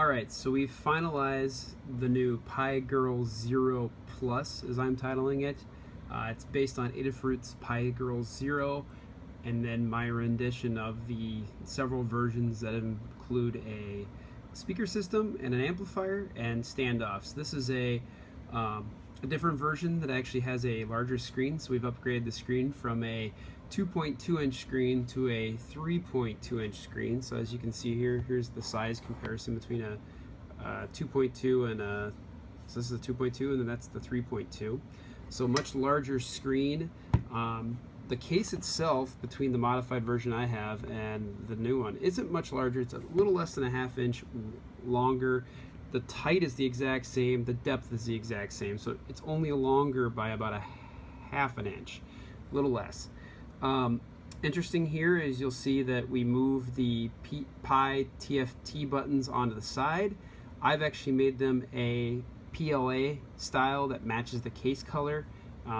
Alright, so we've finalized the new PiGRRL Zero Plus, as I'm titling it. It's based on Adafruit's PiGRRL Zero, and then my rendition of the several versions that include a speaker system and an amplifier and standoffs. This is a different version that actually has a larger screen, so we've upgraded the screen from a 2.2 inch screen to a 3.2 inch screen. So as you can see here, here's the size comparison between a 2.2 and a, so this is a 2.2 and then that's the 3.2. So much larger screen. The case itself, between the modified version I have and the new one, isn't much larger. It's a little less than a ½ inch longer. The height is the exact same, the depth is the exact same, so it's only longer by about a ½ inch, a little less. Interesting here is you'll see that we move the PiTFT buttons onto the side. I've actually made them a PLA style that matches the case color.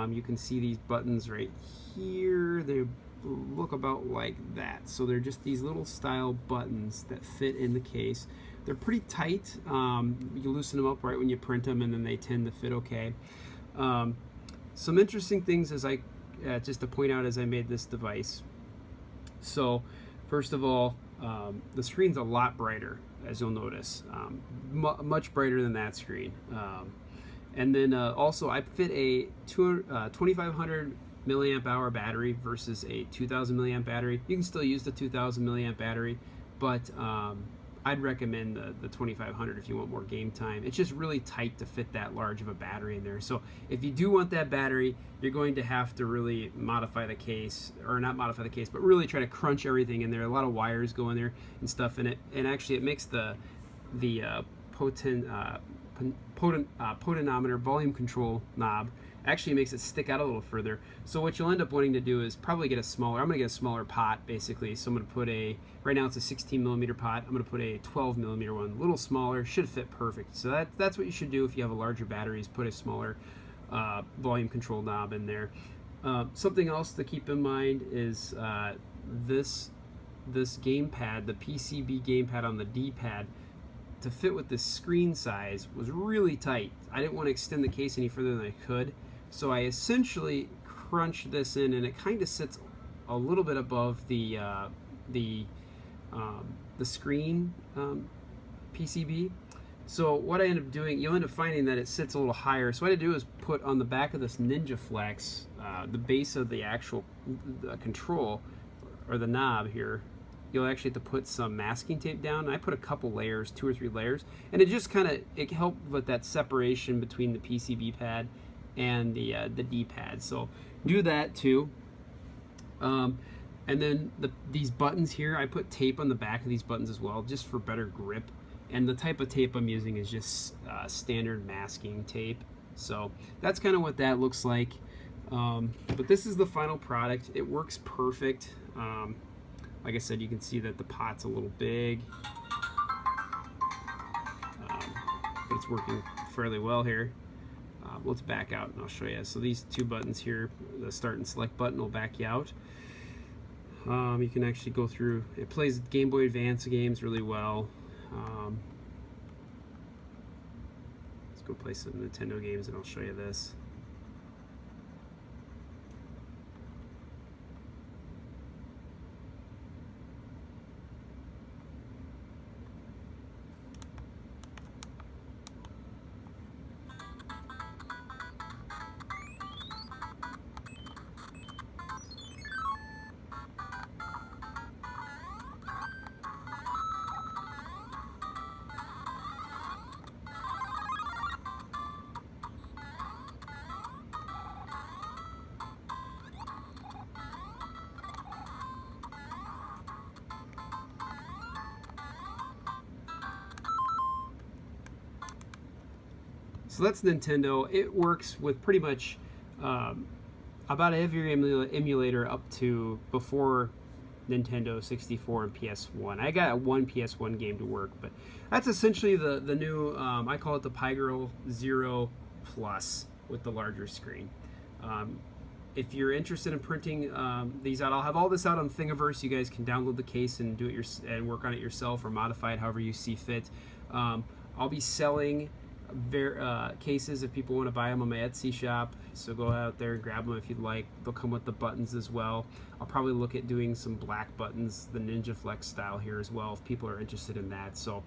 You can see these buttons right here. They look about like that. So they're just these little style buttons that fit in the case. They're pretty tight. You loosen them up right when you print them and then they tend to fit okay. Some interesting things as just to point out as I made this device. So first of all, the screen's a lot brighter, as you'll notice, much brighter than that screen. And then also I fit a 2500 milliamp hour battery versus a 2000 milliamp battery. You can still use the 2000 milliamp battery, but I'd recommend the 2500 if you want more game time. It's just really tight to fit that large of a battery in there. So if you do want that battery, you're going to have to really modify the case, or not modify the case, but really try to crunch everything in there. A lot of wires go in there and stuff in it, and actually it makes the potentiometer volume control knob actually makes it stick out a little further. So what you'll end up wanting to do is probably get a smaller, I'm going to get a smaller pot basically. So I'm going to put right now it's a 16 millimeter pot, I'm going to put a 12 millimeter one, a little smaller, should fit perfect. So that's what you should do if you have a larger battery, is put a smaller volume control knob in there. Something else to keep in mind is this gamepad, the PCB gamepad on the D-pad, to fit with the screen size was really tight. I didn't want to extend the case any further than I could, so I essentially crunched this in, and it kind of sits a little bit above the screen PCB. So what I end up doing, you'll end up finding that it sits a little higher. So what I do is put on the back of this Ninja Flex, the base of the actual control, or the knob here, you'll actually have to put some masking tape down. I put a couple layers, 2 or 3 layers, and it just kind of, it helped with that separation between the PCB pad and the D-pad. So do that too. And then these buttons here, I put tape on the back of these buttons as well, just for better grip. And the type of tape I'm using is just standard masking tape. So that's kind of what that looks like. But this is the final product. It works perfect. Like I said, you can see that the pot's a little big, but it's working fairly well here. Let's back out and I'll show you. So these 2 buttons here, the start and select button will back you out. You can actually go through, it plays Game Boy Advance games really well. Let's go play some Nintendo games and I'll show you this. So that's Nintendo. It works with pretty much about every emulator up to before Nintendo 64 and PS1. I got one PS1 game to work, but that's essentially the new, I call it the PiGRRL Zero Plus with the larger screen. if you're interested in printing these out, I'll have all this out on Thingiverse. You guys can download the case and do it and work on it yourself or modify it however you see fit. I'll be selling cases if people want to buy them on my Etsy shop, so go out there and grab them if you'd like. They'll come with the buttons as well. I'll probably look at doing some black buttons, the Ninja Flex style here as well, if people are interested in that. So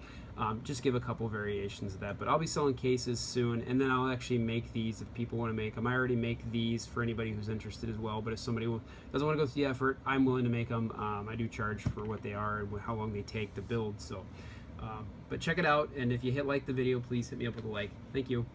just give a couple variations of that, but I'll be selling cases soon, and then I'll actually make these if people want to make them. I already make these for anybody who's interested as well, but if somebody doesn't want to go through the effort, I'm willing to make them. I do charge for what they are and how long they take to build. So but check it out, and if you like the video, please hit me up with a like. Thank you.